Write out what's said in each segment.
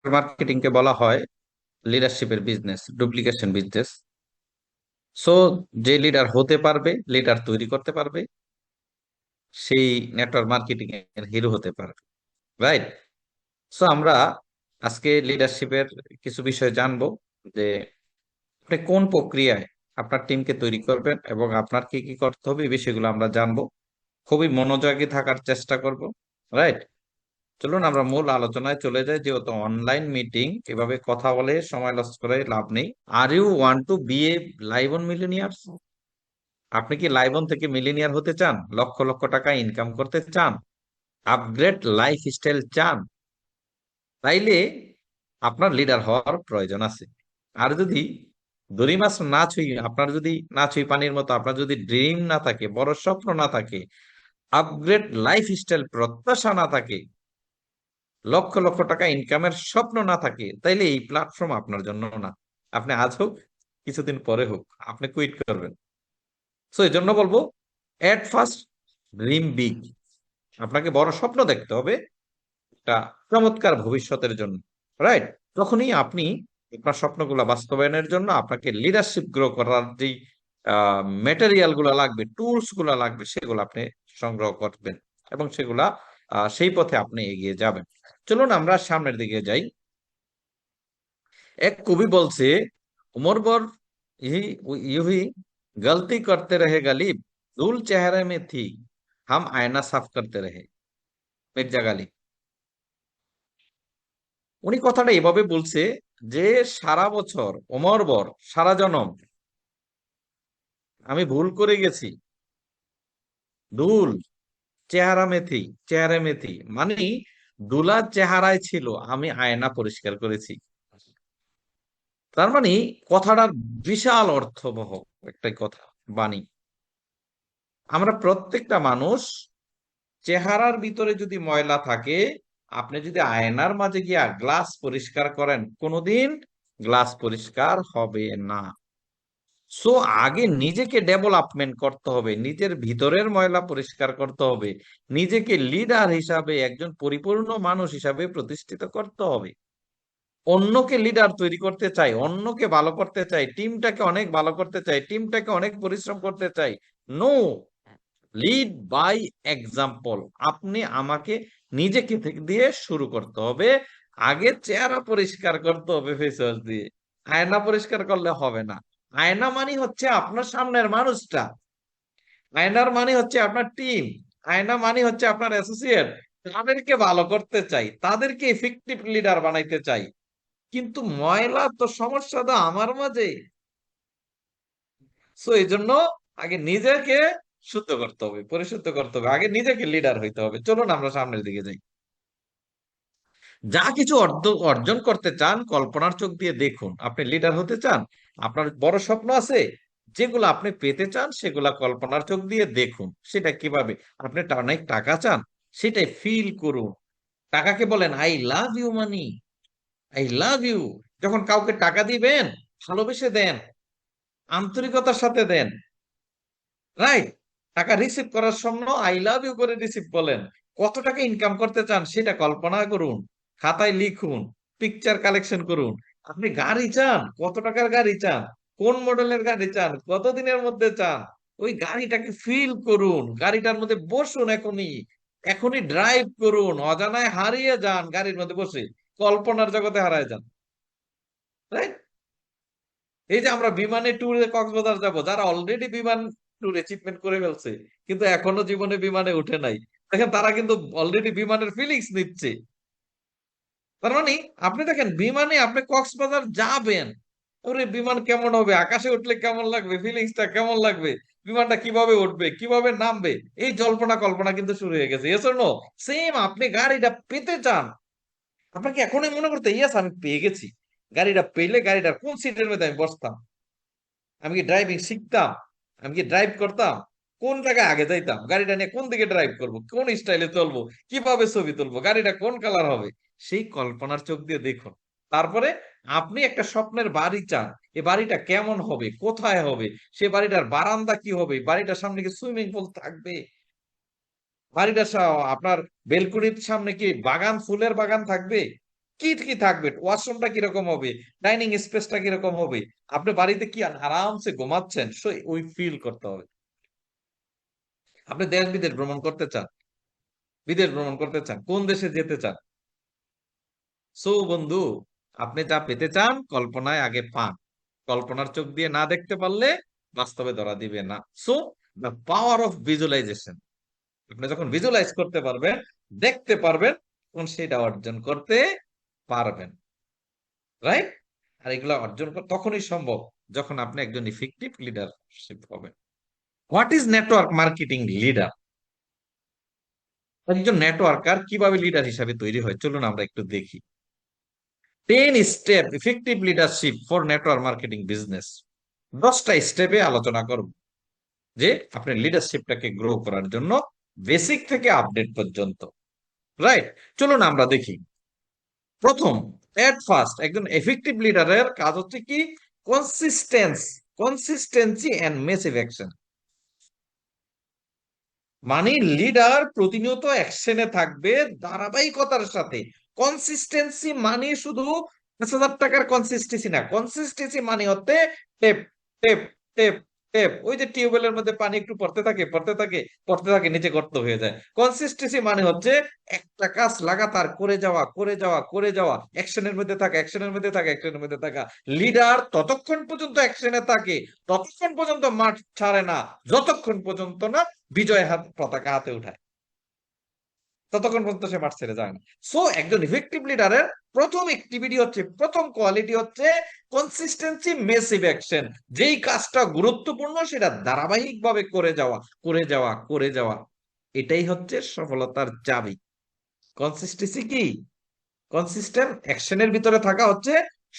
Marketing কে বলা হয় লিডারশিপের business, duplication business. So যে লিডার হতে পারবে, লিডার তৈরি করতে পারবে, সেই নেটওয়ার্ক মার্কেটিং এর হিরো হতে পারবে। রাইট। সো আমরা আজকে লিডারশিপের কিছু বিষয় জানবো, যে আপনি কোন প্রক্রিয়ায় আপনার টিমকে তৈরি করবেন এবং আপনার কি কি করতে হবে, এই বিষয়গুলো আমরা জানবো। খুবই মনোযোগী থাকার চেষ্টা করব। রাইট। চলুন আমরা মূল আলোচনায় চলে যাই, যেহেতু অনলাইন মিটিং, এভাবে কথা বলে সময় লস করে লাভ নেই। Are you want to be a live on millionaires? আপনি কি লাইভ অন থেকে মিলিনিয়ার হতে চান? লক্ষ লক্ষ টাকা ইনকাম করতে চান? আপগ্রেড লাইফ স্টাইল চান? তাইলে আপনার লিডার হওয়ার প্রয়োজন আছে। আর যদি দড়ি মাছ না ছুঁই, আপনার যদি না ছুঁই পানির মতো আপনার যদি ড্রিম না থাকে, বড় স্বপ্ন না থাকে, আপগ্রেড লাইফ স্টাইল প্রত্যাশা না থাকে, লক্ষ লক্ষ টাকা ইনকামের স্বপ্ন না থাকে, তাইলে এই প্ল্যাটফর্ম আপনার জন্য না। আপনি আজ হোক, কিছুদিন পরে হোক, আপনি কুইট করবেন। সো এই জন্য বলবো, এট ফার্স্ট ড্রিম বিগ। আপনাকে বড় স্বপ্ন দেখতে হবে একটা চমৎকার ভবিষ্যতের জন্য। রাইট। তখনই আপনি আপনার স্বপ্নগুলো বাস্তবায়নের জন্য আপনাকে লিডারশিপ গ্রো করার যে মেটেরিয়াল গুলা লাগবে, টুলস গুলা লাগবে, সেগুলো আপনি সংগ্রহ করবেন এবং সেগুলা সেই পথে আপনি এগিয়ে যাবেন। চলুন আমরা সামনের দিকে যাই। এক কবি বলছে, उम्र भर यही यूं ही गलती करते रहे गालिब, धूल चेहरे में थी, हम आईना साफ करते रहे। মির্জা গালিব। উনি কথাটা এভাবে বলছে যে সারা বছর, অমরবর, সারা জনম আমি ভুল করে গেছি। ধুল চেহারা মেথি, চেহারা মেথি মানে ধুলা চেহারায় ছিল, আমি আয়না পরিষ্কার করেছি। তার মানে কথাটার বিশাল অর্থবহ একটাই কথা, বাণী। আমরা প্রত্যেকটা মানুষ, চেহারার ভিতরে যদি ময়লা থাকে, আপনি যদি আয়নার মাঝে গিয়া গ্লাস পরিষ্কার করেন, কোনোদিন গ্লাস পরিষ্কার হবে না। সো আগে নিজেকে ডেভেলপমেন্ট করতে হবে, নিজের ভিতরের ময়লা পরিষ্কার করতে হবে, নিজেকে লিডার হিসাবে, একজন পরিপূর্ণ মানুষ হিসাবে প্রতিষ্ঠিত করতে হবে। অন্যকে লিডার তৈরি করতে চাই, অন্যকে ভালো করতে চাই, টিমটাকে অনেক ভালো করতে চাই, টিমটাকে অনেক পরিশ্রম করতে চাই। No, lead by example. আপনি আমাকে নিজেকে থেকে দিয়ে শুরু করতে হবে। আগে চেহারা পরিষ্কার করতে হবে ফেস ওয়াশ দিয়ে। আয়না পরিষ্কার করলে হবে না। আয়না মানে হচ্ছে আপনার সামনের মানুষটা, আয়নার মানে হচ্ছে আপনার টিম, আয়না মানে হচ্ছে আপনার অ্যাসোসিয়েট। তাদেরকে ভালো করতে চাই, তাদেরকে ইফেক্টিভ লিডার বানাইতে চাই। কিন্তু ময়লা তো সমস্যা তো আমার মাঝে। সো এই জন্য আগে নিজেকে শুদ্ধ করতে হবে, পরিশুদ্ধ করতে হবে, আগে নিজেকে লিডার হইতে হবে। চলুন আমরা সামনের দিকে যাই। যা কিছু অর্জন করতে চান, কল্পনার চোখ দিয়ে দেখুন। আপনি লিডার হতে চান, আপনার বড় স্বপ্ন আছে, যেগুলো আপনি পেতে চান সেগুলা কল্পনার চোখ দিয়ে দেখুন। সেটা কিভাবে? আপনি অনেক টাকা চান, সেটাই ফিল করুন। টাকাকে বলেন I love you money, I love you. যখন কাউকে টাকা দিবেন, ভালোবেসে দেন, আন্তরিকতার সাথে দেন। রাইট। টাকা রিসিভ করার সময় আই লাভ ইউ করে রিসিভ বলেন। কত টাকা ইনকাম করতে চান সেটা কল্পনা করুন, খাতায় লিখুন, পিকচার কালেকশন করুন। আপনি গাড়ি চান, কত টাকার গাড়ি চান, কোন মডেলের গাড়ি চান, কত দিনের মধ্যে চান, ওই গাড়িটাকে ফিল করুন, গাড়িটার মধ্যে বসুন, এখনই এখনই ড্রাইভ করুন, অজানায় হারিয়ে যান গাড়ির মধ্যে বসে, কল্পনার জগতে হারায় যান। রাইট। এই যে আমরা বিমানে ট্যুরে কক্সবাজার যাব, যারা অলরেডি বিমান ট্যুর অ্যাচিভমেন্ট করে ফেলছে কিন্তু এখনো জীবনে বিমানে উঠে নাই, দেখেন তারা কিন্তু অলরেডি বিমানের ফিলিংস নিচ্ছে। তার মানে আপনি দেখেন, বিমানে আপনি কক্সবাজার যাবেন, ওরে বিমান কেমন হবে, আকাশে উঠলে কেমন লাগবে, ফিলিংসটা কেমন লাগবে, বিমানটা কিভাবে উঠবে, কিভাবে নামবে, এই জল্পনা কল্পনা কিন্তু শুরু হয়ে গেছে। S no? সেম, আপনি গাড়িটা পেতে চান, আপনাকে এখনই মনে করতে ইয়েস আমি পেয়ে গেছি। গাড়িটা পেলে গাড়িটার কোন সিটের মধ্যে আমি বসতাম, আমি কি ড্রাইভিং শিখতাম, আমি কি ড্রাইভ করতাম, কোন জায়গায় আগে যাইতাম, গাড়িটা নিয়ে কোন দিকে ড্রাইভ করব, কোন স্টাইলে চলবো, কিভাবে ছবি তুলবো, গাড়িটা কোন কালার হবে, সেই কল্পনার চোখ দিয়ে দেখুন। তারপরে আপনি একটা স্বপ্নের বাড়ি চান, এই বাড়িটা কেমন হবে, কোথায় হবে, সে বাড়িটার বারান্দা কি হবে, বাড়িটার সামনে কি সুইমিং পুল থাকবে, আপনার বেলকুনির সামনে কি বাগান, ফুলের বাগান থাকবে, কি কি থাকবে, ওয়াশরুমটা কিরকম হবে, ডাইনিং স্পেসটা কিরকম হবে, আপনি বাড়িতে কি আরামসে ঘুমাচ্ছেন, ওই ফিল করতে হবে। আপনি দেশ বিদেশ ভ্রমণ করতে চান, বিদেশ ভ্রমণ করতে চান, কোন দেশে যেতে চান? সো বন্ধু, আপনি যা পেতে চান কল্পনায় আগে পান, কল্পনার চোখ দিয়ে না দেখতে পারলে বাস্তবে ধরা দিবে না। So the power of visualization, আপনি যখন ভিজুয়ালাইজ করতে পারবেন, দেখতে পারবেন, তখন সেটা অর্জন করতে পারবেন, রাইট? আর এগুলো অর্জন তখনই সম্ভব যখন আপনি একজন ইফেক্টিভ লিডারশিপ হবেন। What is network marketing leader? একজন নেটওয়ার্কার কিভাবে লিডার হিসাবে তৈরি হয়, চলুন আমরা একটু দেখি। 10 step effective leadership for network marketing business. 10টা স্টেপে আলোচনা করব যে আপনার লিডারশিপটাকে গ্রো করার জন্য বেসিক থেকে আপডেট পর্যন্ত, রাইট? চলুন আমরা দেখি। প্রথম, এট ফার্স্ট, একজন এফেক্টিভ লিডারের কাজ হচ্ছে কি? Consistency and massive action. মানে লিডার প্রতিনিয়ত অ্যাকশনে থাকবে ধারাবাহিকতার সাথে। কনসিস্টেন্সি মানে শুধু 5,000 টাকার কনসিস্টেন্সি না, কনসিস্টেন্সি মানে হচ্ছে টেপ টেপ টেপ টেপ, ওই যে টিউবওয়েলের মধ্যে পানি একটু পড়তে থাকে পড়তে থাকে পড়তে থাকে, নিচে গর্ত হয়ে যায়। কনসিস্টেন্সি মানে হচ্ছে একটা কাজ লাগাতার করে যাওয়া করে যাওয়া করে যাওয়া, অ্যাকশনের মধ্যে থাকা অ্যাকশনের মধ্যে থাকা অ্যাকশনের মধ্যে থাকা। লিডার ততক্ষণ পর্যন্ত অ্যাকশনে থাকে, ততক্ষণ পর্যন্ত মাঠ ছাড়ে না, যতক্ষণ পর্যন্ত না বিজয় পতাকা হাতে উঠায়, ততক্ষণ পর্যন্ত সে মাঠ ছেড়ে যায় না। সো একজন ইফেক্টিভ লিডারের প্রথম অ্যাক্টিভিটি হচ্ছে, প্রথম কোয়ালিটি হচ্ছে কনসিস্টেন্সি মেসিভ অ্যাকশন। যেই কাজটা গুরুত্বপূর্ণ সেটা ধারাবাহিকভাবে করে যাওয়া করে যাওয়া করে যাওয়া, এটাই হচ্ছে সফলতার চাবি। কনসিস্টেন্সি কি? কনসিস্টেন্ট অ্যাকশনের ভিতরে থাকা হচ্ছে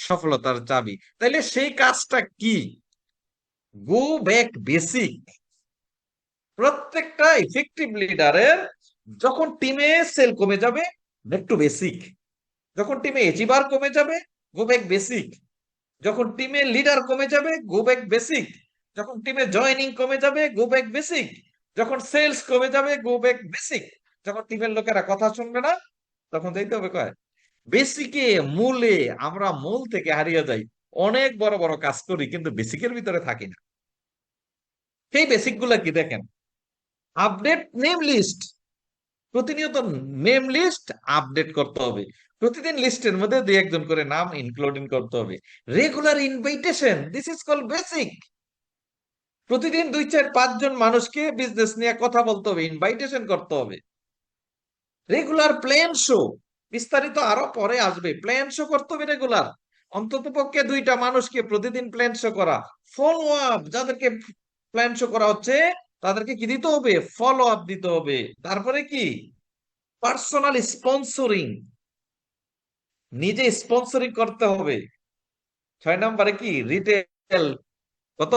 সফলতার চাবি। তাইলে সেই কাজটা কি? Go back basic. প্রত্যেকটা ইফেক্টিভ লিডারের যখন টিমে সেল কমে যাবে, ব্যাক টু বেসিক। যখন টিমে এচিভার কমে যাবে, গো ব্যাক বেসিক। যখন টিমে লিডার কমে যাবে, গো ব্যাক বেসিক। যখন টিমে জয়নিং কমে যাবে, গো ব্যাক বেসিক। যখন সেলস কমে যাবে, গো ব্যাক বেসিক। যখন টিমের লোকেরা কথা শুনবে না, তখন যাইতে হবে কয় বেসিকে, মূলে। আমরা মূল থেকে হারিয়ে যাই, অনেক বড় বড় কাজ করি কিন্তু বেসিকের ভিতরে থাকি না। সেই বেসিক গুলা কি দেখেন? আপডেট নেম লিস্ট, প্রতিনিয়ত নেম লিস্ট আপডেট করতে হবে। প্রতিদিন লিস্টের মধ্যে দুই একজন করে নাম ইনক্লুডিং করতে হবে। Regular invitation, this is call basic. প্রতিদিন 2, 4, 5 জন মানুষকে বিজনেস নিয়ে কথা বলতে হবে, ইনভাইটেশন করতে হবে। রেগুলার প্ল্যান শো, বিস্তারিত আরো পরে আসবে। প্ল্যান শো করতে হবে রেগুলার, অন্তত পক্ষে 2টা মানুষকে প্রতিদিন প্ল্যান শো করা। ফলো আপ, যাদেরকে প্ল্যান শো করা হচ্ছে তাদেরকে কি দিতে হবে? ফলো আপ দিতে হবে। তারপরে কি? পার্সোনাল স্পন্সরিং, নিজে স্পন্সরিং করতে হবে। 6 নম্বরে কি? রিটেল, কত?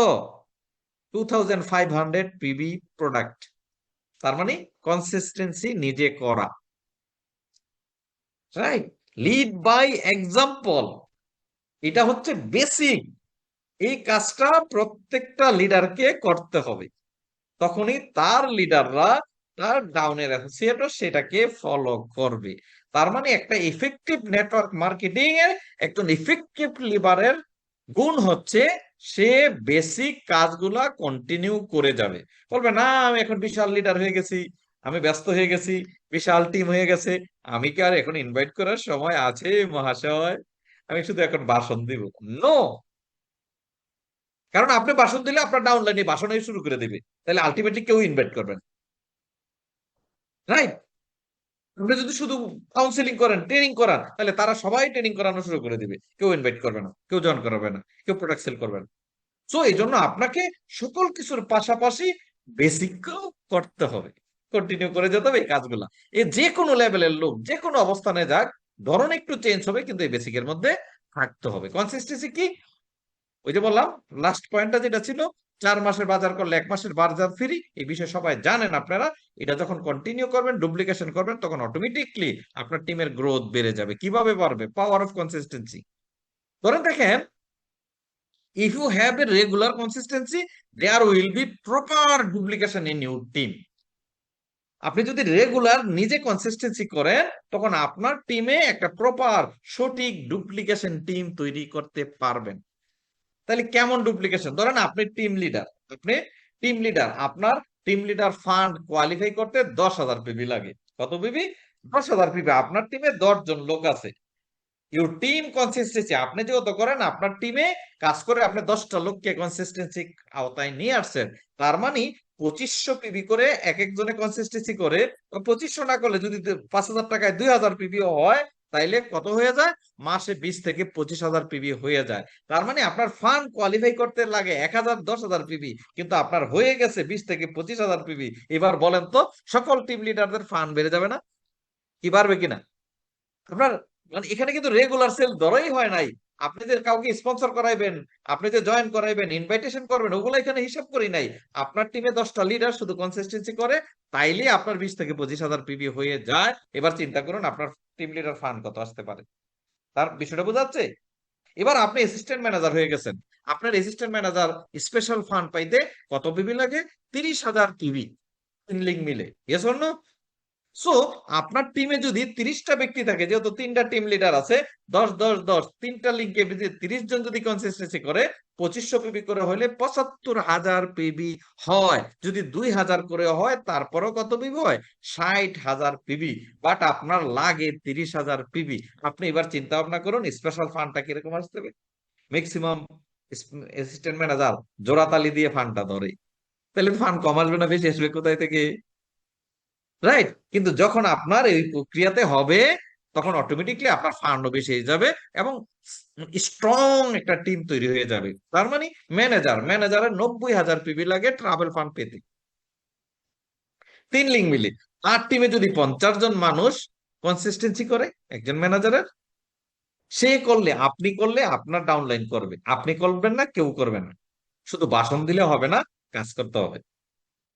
2500 পিবি প্রোডাক্ট। তার মানে কনসিস্টেন্সি নিজে করা, রাইট? লিড বাই এক্সাম্পল, এটা হচ্ছে বেসিক। এই কাজটা প্রত্যেকটা লিডারকে করতে হবে, তখনই তার লিডাররা, তার ডাউনের অ্যাসোসিয়েটও সেটাকে ফলো করবে। তার মানে একটা ইফেক্টিভ নেটওয়ার্ক মার্কেটিং এর একজন ইফেক্টিভ লিডারের গুণ হচ্ছে সে বেসিক কাজগুলা কন্টিনিউ করে যাবে। বলবে না আমি এখন বিশাল লিডার হয়ে গেছি, আমি ব্যস্ত হয়ে গেছি, বিশাল টিম হয়ে গেছে, আমি কি আর এখন ইনভাইট করার সময় আছে মহাশয়, আমি শুধু এখন ভাষণ দিব? নো। কারণ আপনি ভাষণ দিলে আপনার ডাউনলাইনে ভাষণই শুরু করে দিবে, তাহলে আলটিমেটলি কেউ ইনভাইট করবেন, রাইট? আপনি যদি শুধু কাউন্সিলিং করেন, ট্রেনিং করান, তাহলে তারা সবাই ট্রেনিং করানো শুরু করে দিবে, কেউ ইনভাইট করবে না, কেউ জয়েন করাবে না, কেউ প্রোডাক্ট সেল করবে না। সো এই জন্য আপনাকে সকল কিছুর পাশাপাশি বেসিকও করতে হবে, কন্টিনিউ করে যেতে হবে এই কাজগুলা। এ যে কোনো লেভেলের লোক যে কোনো অবস্থানে যাক, ধরন একটু চেঞ্জ হবে কিন্তু এই বেসিকের মধ্যে থাকতে হবে। কনসিস্টেন্সি কি? ওই যে বললাম, লাস্ট পয়েন্টটা যেটা ছিল, 4 মাসের বাজার করলে 1 মাসের বাজার ফ্রি, এই বিষয়ে সবাই জানেন আপনারা। এটা যখন কন্টিনিউ করবেন, ডুপ্লিকেশন করবেন, তখন অটোমেটিকলি আপনার টিমের গ্রোথ বেড়ে যাবে। কিভাবে বাড়বে? Power of consistency. ধরেন দেখেন, if you have a regular consistency, there will be proper duplication in your team. আপনি যদি রেগুলার নিজে কনসিস্টেন্সি করেন, তখন আপনার টিমে একটা প্রপার সঠিক ডুপ্লিকেশন টিম তৈরি করতে পারবেন। তাহলে কেমন ডুপ্লিকেশন? ধরেন আপনার টিম লিডার ফান্ড কোয়ালিফাই করতে 10,000 পিবি লাগে। কত পিবি? 10,000 পিবি। আপনার টিমে 10 জন লোক আছে। ইউর টিম কনসিস্টেন্সি আপনি যেহেতু করেন, আপনার টিমে কাজ করে আপনি 10টা লোককে কনসিস্টেন্সি আওতায় নিয়ে আসছেন। তার মানে 2500 পিবি করে এক একজনে কনসিস্টেন্সি করে। 2500 না করলে যদি 5,000 টাকায় 2,000 পিবি হয়, তাইলে কত হয়ে যায়? মাসে 20 থেকে 25,000 পিবি হয়ে যায়। তার মানে আপনার ফান্ড কোয়ালিফাই করতে লাগে 1,000 10,000 পিবি, কিন্তু আপনার হয়ে গেছে 20 থেকে 25,000 পিবি। এবার বলেন তো, সকল টিম লিডারদের ফান্ড বেড়ে যাবে না? কি পারবে কিনা? আপনার মানে এখানে কিন্তু রেগুলার সেল ধরাই হয় নাই। আপনি যে কাউকে স্পন্সর করাইবেন, আপনি যে জয়েন করাইবেন, ইনভাইটেশন করবেন, ওগুলো এখানে হিসাব করি নাই। আপনার টিমে 10টা লিডার শুধু কনসিস্টেন্সি করে, তাইলে আপনার 20 থেকে 25,000 পিবি হয়ে যায়। এবার চিন্তা করুন আপনার টিম লিডার ফান্ড কত আসতে পারে। তার বিষয়টা বোঝাচ্ছে? এবার আপনি অ্যাসিস্ট্যান্ট ম্যানেজার হয়ে গেছেন। আপনার অ্যাসিস্ট্যান্ট ম্যানেজার স্পেশাল ফান্ড পাইতে কত পিবি লাগে? 30,000 পিবি, তিন লিঙ্ক মিলে। Yes or no? সো আপনার টিমে যদি 30টা ব্যক্তি থাকে, যেহেতু 3টা টিম লিডার আছে, 10 10 10, 3টা লিঙ্কে 30 জন যদি কনসিস্টেন্সি করে, 2500 পিবি করে হলে 75,000 পিবি হয়। যদি 2,000 করে হয়, তারপরও কত পিবি হয়? 60,000 পিবি। বাট আপনার লাগে 30,000 পিবি। আপনি এবার চিন্তা ভাবনা করুন স্পেশাল ফান্ডটা কিরকম আসতে হবে। ম্যাক্সিমাম অ্যাসিস্ট্যান্ট ম্যানেজার জোড়াতালি দিয়ে ফান্ডটা ধরে, তাহলে ফান্ড কম আসবে না, বেশি আসবে কোথায় থেকে? রাইট? কিন্তু যখন আপনার এই প্রক্রিয়াতে হবে, তখন অটোমেটিকলি আপনার ফান্ডও বেশি হয়ে যাবে এবং স্ট্রং একটা টিম তৈরি হয়ে যাবে। তার মানে ম্যানেজারের 90,000 পিবি লাগে ট্রাভেল ফান্ড পেতে, তিন লিঙ্ক মিলে। আর টিমে যদি 50 জন মানুষ কনসিস্টেন্সি করে একজন ম্যানেজারের, সে করলে, আপনি করলে আপনার ডাউনলাইন করবে, আপনি করবেন না, কেউ করবে না। শুধু ভাষণ দিলে হবে না, কাজ করতে হবে।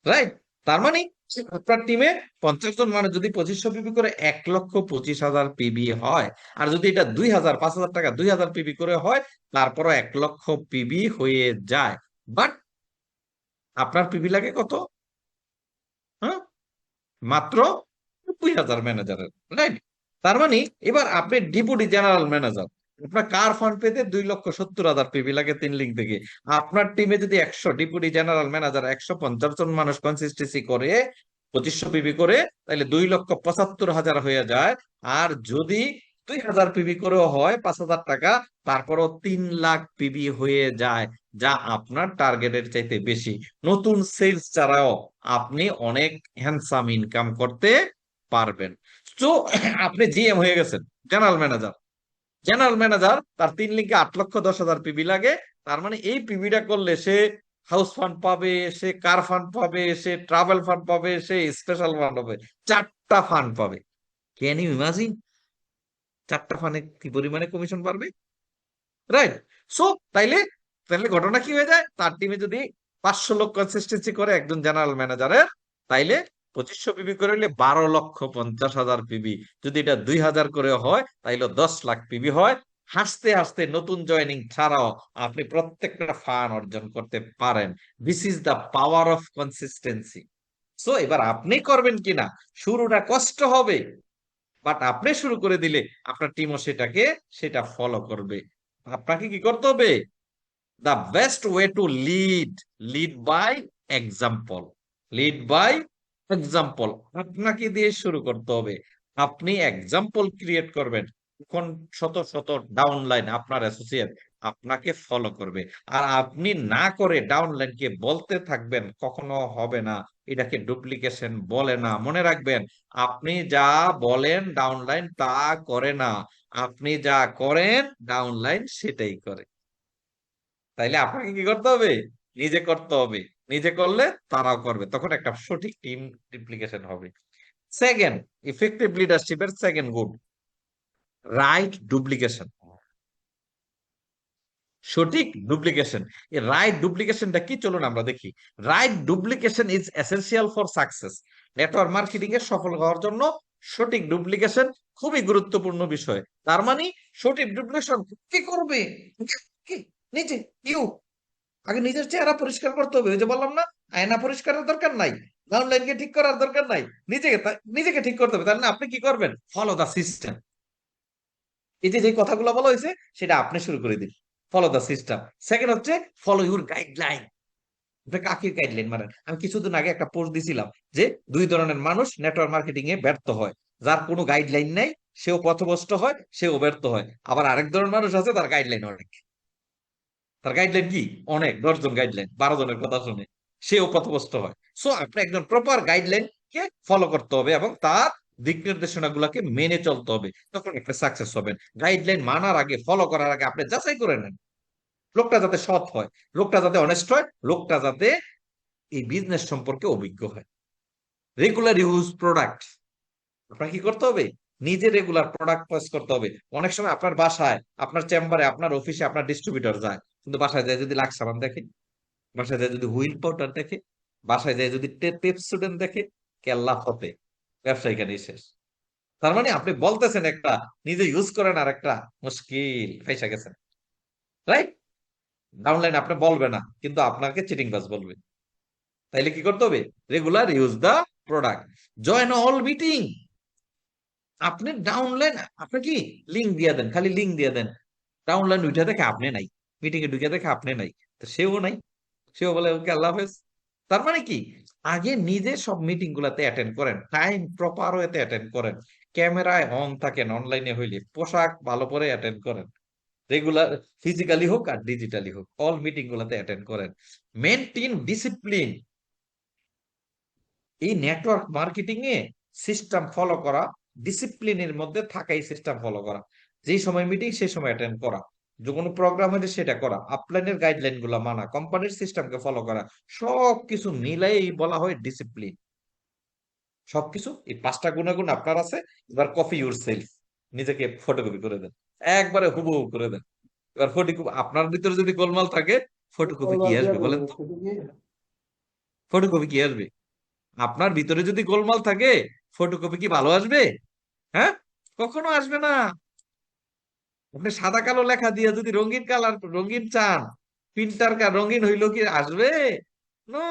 রাইট? তার মানে আপনার টিমে 50 জন মানুষ যদি 2500 পিবি করে 1,25,000 পিবি হয়। আর যদি এটা 2,000 5,000 টাকা 2,000 পিবি করে হয়, তারপরও 1,00,000 পিবি হয়ে যায়। বাট আপনার পিবি লাগে কত? হ্যাঁ, মাত্র 90,000 ম্যানেজারের। রাইট? তার মানে এবার আপনি ডেপুটি জেনারেল ম্যানেজার, আপনার কার ফান্ড পেতে 2,70,000 পিবি লাগে তিন লিঙ্ক থেকে। আপনার টিমে যদি 100 ডেপুটি জেনারেল ম্যানেজার 150 জন মানুষ কনসিস্টেন্সি করে 2500 পিবি করে, তাহলে 2,75,000 হয়ে যায়। আর যদি 2,000 পিবি করেও হয় 5,000 টাকা, তারপরও 3,00,000 পিবি হয়ে যায়, যা আপনার টার্গেটের চাইতে বেশি। নতুন সেলস ছাড়াও আপনি অনেক হ্যান্ডসাম ইনকাম করতে পারবেন। তো আপনি জিএম হয়ে গেছেন, জেনারেল ম্যানেজার তার তিন লিঙ্কে 8,10,000 পিবি লাগে। তার মানে এই পিবিটা করলে সে হাউস ফান্ড পাবে, সে কার ফান্ড পাবে, সে ট্রাভেল ফান্ড পাবে, সে স্পেশাল ফান্ড পাবে, 4টা ফান্ড পাবে। Can you imagine? 4টা ফান্ডে কি পরিমাণে কমিশন পাবে? রাইট? সো তাইলে তাহলে ঘটনা কি হয়ে যায়? তার টিমে যদি 500 লোক কনসিস্টেন্সি করে একজন জেনারেল ম্যানেজারের, তাইলে 2500 পিবি করে হলে 12,50,000 পিবি। যদি এটা 2,000 করে হয়, তাইলে 10,00,000 পিবি হয়। হাসতে হাসতে নতুন জয়েনিং ছাড়াও আপনি প্রত্যেকটা ফান অর্জন করতে পারেন। This is the power of consistency. So এবার আপনি করবেন কিনা, শুরুটা কষ্ট হবে, বাট আপনি শুরু করে দিলে আপনার টিমও সেটা ফলো করবে। আপনাকে কি করতে হবে? The best way to lead, lead by example. Lead by example. আপনাকে দিয়ে শুরু করতে হবে। আপনি এক্সাম্পল ক্রিয়েট করবেন, এখন শত শত ডাউনলাইন আপনার অ্যাসোসিয়েট আপনাকে ফলো করবে। আর আপনি না করে ডাউনলাইনকে বলতে থাকবেন, কখনো হবে না। এটাকে ডুপ্লিকেশন বলে না, মনে রাখবেন। আপনি যা বলেন ডাউনলাইন তা করে না, আপনি যা করেন ডাউনলাইন সেটাই করে। তাইলে আপনাকে কি করতে হবে? নিজে করতে হবে। নিজে করলে তারাও করবে, তখন একটা সঠিক টিম রিপ্লিকেশন হবে। সেকেন্ড, ইফেক্টিভ লিডারশিপের সেকেন্ড গুড, রাইট ডুপ্লিকেশন। সঠিক ডুপ্লিকেশন। এই রাইট ডুপ্লিকেশনটা কি, চলুন আমরা দেখি। Right duplication is essential for success. Network marketing এর সফল হওয়ার জন্য সঠিক ডুপ্লিকেশন খুবই গুরুত্বপূর্ণ বিষয়। তার মানে সঠিক ডুপ্লিকেশন কি করবে? কি? নিজে, ইউ আগে নিজের চেহারা পরিষ্কার করতে হবে। ওই যে বললাম না, আয়না পরিষ্কারের দরকার নাই, ডাউনলাইনকে ঠিক করার দরকার নাই, নিজেকে নিজেকে ঠিক করতে হবে। তাহলে আপনি কি করবেন? Follow the system. এই যে যে কথাগুলো বলা হয়েছে সেটা আপনি শুরু করে দিন। Follow the system. সেকেন্ড হচ্ছে ফলো ইউর গাইডলাইন। আপনি কাকে গাইডলাইন মানেন? আমি কিছুদিন আগে একটা পোস্ট দিছিলাম যে দুই ধরনের মানুষ নেটওয়ার্ক মার্কেটিং এ ব্যর্থ হয়। যার কোনো গাইডলাইন নাই সেও পথভ্রষ্ট হয়, সেও ব্যর্থ হয়। আবার আরেক ধরনের মানুষ আছে তার গাইডলাইন অনেক। তার গাইডলাইন কি? অনেক, 10 জন গাইডলাইন, 12 জনের কথা শুনে সেও পথভ্রষ্ট হয়। সো আপনি একজন প্রপার গাইডলাইন কে ফলো করতে হবে এবং তার দিক নির্দেশনা গুলাকে মেনে চলতে হবে, তখন আপনি সাকসেস হবেন। গাইডলাইন মানার আগে, ফলো করার আগে আপনি যাচাই করে নেন লোকটা যাতে সৎ হয়, লোকটা যাতে অনেস্ট হয়, লোকটা যাতে এই বিজনেস সম্পর্কে অভিজ্ঞ হয়। Regular use product. আপনার কি করতে হবে? নিজে রেগুলার প্রোডাক্ট পয়েস করতে হবে। অনেক সময় আপনার বাসায়, আপনার চেম্বারে, আপনার অফিসে আপনার ডিস্ট্রিবিউটর যায়, কিন্তু বাসায় যায় যদি লাক্স সাবান দেখে, বাসায় যায় যদি হুইল পাউডার দেখে, বাসায় যায় যদি পেপসোডেন্ট দেখে, কেল্লা ফতে, ব্যবসা এখানেই শেষ। তার মানে আপনি বলতেছেন একটা, নিজে ইউজ করেন আর একটা, মুশকিল, পয়সা গেছেন। রাইট? ডাউনলাইন আপনি বলবে না, কিন্তু আপনাকে চিটিং বাজ বলবে। তাইলে কি করতে হবে? রেগুলার ইউজ দা প্রোডাক্ট। Join all meeting. আপনি ডাউনলাইন, আপনি কি লিঙ্ক দিয়ে দেন, খালি লিঙ্ক দিয়ে দেন, ডাউনলাইন উঠে দেখে আপনি নাই, মিটিং এ ঢুকে দেখে আপনি নাই, তো সেও নাই, সেও বলে ওকে আল্লাহ হাফেজ। তার মানে কি? আগে নিজে সব মিটিং গুলাতে অ্যাটেন্ড করেন, টাইম প্রপার ওয়েতে অ্যাটেন্ড করেন, ক্যামেরায় অন থাকেন, অনলাইনে হইলে পোশাক ভালো করে অ্যাটেন্ড করেন, রেগুলার ফিজিক্যালি হোক আর ডিজিটালি হোক, অল মিটিং গুলাতে অ্যাটেন্ড করেন। Maintain discipline. এই নেটওয়ার্ক মার্কেটিং এ সিস্টেম ফলো করা, ডিসিপ্লিনের মধ্যে থাকা, এই সিস্টেম ফলো করা, যেই সময় মিটিং সেই সময় অ্যাটেন্ড করা, যে কোনো প্রোগ্রাম হলে সেটা করা, আপলাইনের গাইডলাইন গুলো মানা, কোম্পানির সিস্টেমকে ফলো করা, সবকিছু মিলাই বলা হয় ডিসিপ্লিন। সবকিছু এই 5টা গুণাগুণ আপনার আছে। এবার কপি ইউর সেলফ, নিজেকে ফটোকপি করে দেন, একবারে হুবহু করে দেন। এবার ফটোকপি আপনার ভিতরে যদি গোলমাল থাকে, ফটোকপি কি আসবে বলেন তো? ফটোকপি কি আসবে? আপনার ভিতরে যদি গোলমাল থাকে, ফটোকপি কি ভালো আসবে? হ্যাঁ, কখনো আসবে না। আপনি সাদা কালো লেখা দিয়ে যদি রঙিন কালার, রঙিন চান, প্রিন্টার রঙিন হইলো কি আসবে? নো।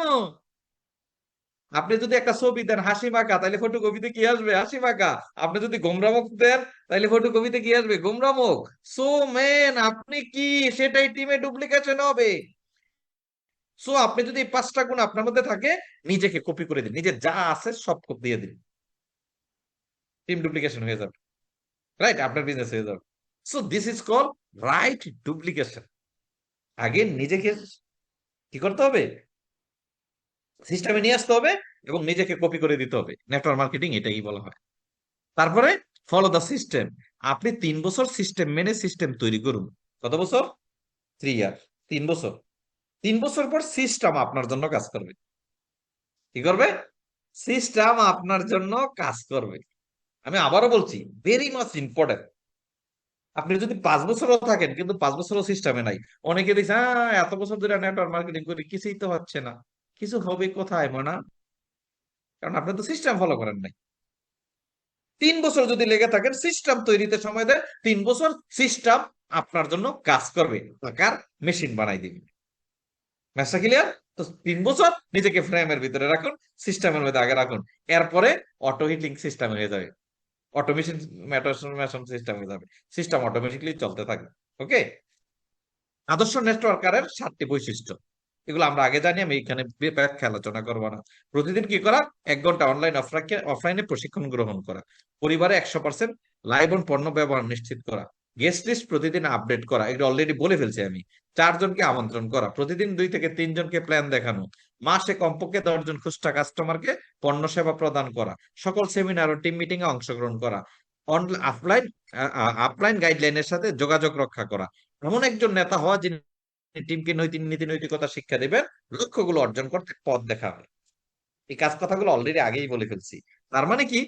আপনি যদি একটা ছবি দেন হাসি মাখা, তাহলে ফটোকপিতে কি আসবে? হাসি মাখা। আপনি যদি গোমরা মুখ দেন, তাহলে ফটোকপিতে কি আসবে? গোমরা মুখ। সো মেন আপনি কি, সেটাই টিমে ডুপ্লিকেশন হবে। সো আপনি যদি এই 5টা গুণ আপনার মধ্যে থাকে, নিজেকে কপি করে দিন, নিজের যা আছে সব কপি দিয়ে দিন, টিম ডুপ্লিকেশন হয়ে যাবে। রাইট? আপনার বিজনেস হয়ে যাবে। So this is call right duplication. আগে নিজেকে কি করতে হবে? সিস্টেমে নিয়ে আসতে হবে এবং নিজেকে কপি করে দিতে হবে। নেটওয়ার্ক মার্কেটিং এটাই বলা হয়। তারপরে ফলো দা সিস্টেম। আপনি 3 বছর সিস্টেম মেনে সিস্টেম তৈরি করুন। কত বছর? 3 ইয়ার। 3 বছর। 3 বছর পর সিস্টেম আপনার জন্য কাজ করবে। কি করবে? সিস্টেম আপনার জন্য কাজ করবে। আমি আবারও বলছি, ভেরি মাচ ইম্পর্টেন্ট। আপনি যদি 5 বছরও থাকেন কিন্তু 5 বছরও সিস্টেমে নাই, অনেকে দেখছে এত বছর ধরে নেটওয়ার্ক মার্কেটিং করি কিছুই তো হচ্ছে না, কিছু হবে কোথায় মনা? কারণ আপনি তো সিস্টেম ফলো করেন নাই। 3 বছর যদি লেগে থাকেন সিস্টেম তৈরিতে সময় দেয়, 3 বছর সিস্টেম আপনার জন্য কাজ করবে, টাকার মেশিন বানাই দিবে। ম্যাচটা ক্লিয়ার? তো 3 বছর নিজেকে ফ্রেমের ভিতরে রাখুন, সিস্টেমের মধ্যে আগে রাখুন, এরপরে অটো হিটিং সিস্টেম হয়ে যাবে, অটোমেশন মেশন সিস্টেম হয়ে যাবে, সিস্টেম অটোমেটিকলি চলতে থাকবে। ওকে? আদর্শ নেটওয়ার্কারের 7টি বৈশিষ্ট্য, এগুলো আমরা আগে জানি, আমি এখানে ব্যাখ্যা আলোচনা করবো না। প্রতিদিন কি করা? 1 ঘন্টা অনলাইন অফলাইনে প্রশিক্ষণ গ্রহণ করা। পরিবারে 100% লাইভ অন পণ্য ব্যবহার নিশ্চিত করা। গেস্ট লিস্ট প্রতিদিন আপডেট করা, এগুলো অলরেডি বলে ফেলছি আমি। 4 জনকে আমন্ত্রণ করা, প্রতিদিন 2 থেকে 3 জনকে প্ল্যান দেখানো, মাসে কমপক্ষে 10 জন খুচরা কাস্টমারকে পণ্য সেবা প্রদান করা, সকল সেমিনার ও টিম মিটিং এ অংশগ্রহণ করা, অফলাইন আপলাইন গাইডলাইনের সাথে যোগাযোগ রক্ষা করা, এমন একজন নেতা হওয়া যিনি টিমকে নীতি নৈতিকতা শিক্ষা দিবেন, লক্ষ্যগুলো অর্জন করতে পথ দেখাবে। এই কাজ কথাগুলো অলরেডি আগেই বলে ফেলছি। তার মানে কি?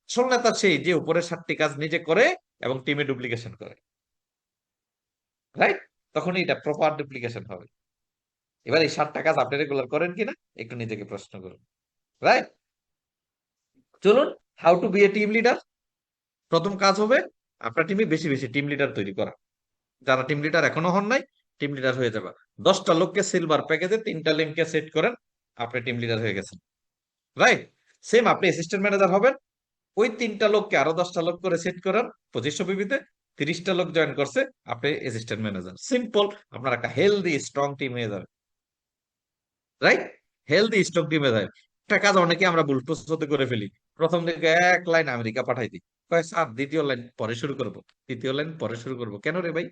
আসল নেতা সেই যে উপরের 7টি কাজ নিজে করে এবং টিমে ডুপ্লিকেশন করে। রাইট? তখনই এটা প্রপার ডুপ্লিকেশন হবে। এবার এই 7টা কাজ আপনি রেগুলার করেন কিনা একটু নিজেকে প্রশ্ন করুন। রাইট? চলুন, how to be a team leader. প্রথম কাজ হবে আপনার টিমে বেশি বেশি টিম লিডার তৈরি করা। যারা টিম লিডার এখনো হন নাই, টিম লিডার হয়ে যাবে। 10টা লোককে সিলভার প্যাকেজে 3টা লিঙ্ককে সেট করেন, আপনি টিম লিডার হয়ে গেছেন। রাইট? সেম আপনি অ্যাসিস্ট্যান্ট ম্যানেজার হবেন, ওই 3টা লোককে আরো 10টা লোক করে সেট করার 2500 পিপিতে, 30টা লোক জয়েন করছে, আপনি অ্যাসিস্ট্যান্ট ম্যানেজার। সিম্পল, আপনার একটা হেলদি স্ট্রং টিম হয়ে যাবে। রাইট? হেলদি স্ট্রং টিম হয়ে যাবে। একটা কাজ অনেকে আমরা ভুল প্রস্তুত করে ফেলি, প্রথম দিকে এক লাইন আমেরিকা পাঠাই দিই, কয় স্যার দ্বিতীয় লাইন পরে শুরু করব, তৃতীয় লাইন পরে শুরু করব। কেন রে ভাই?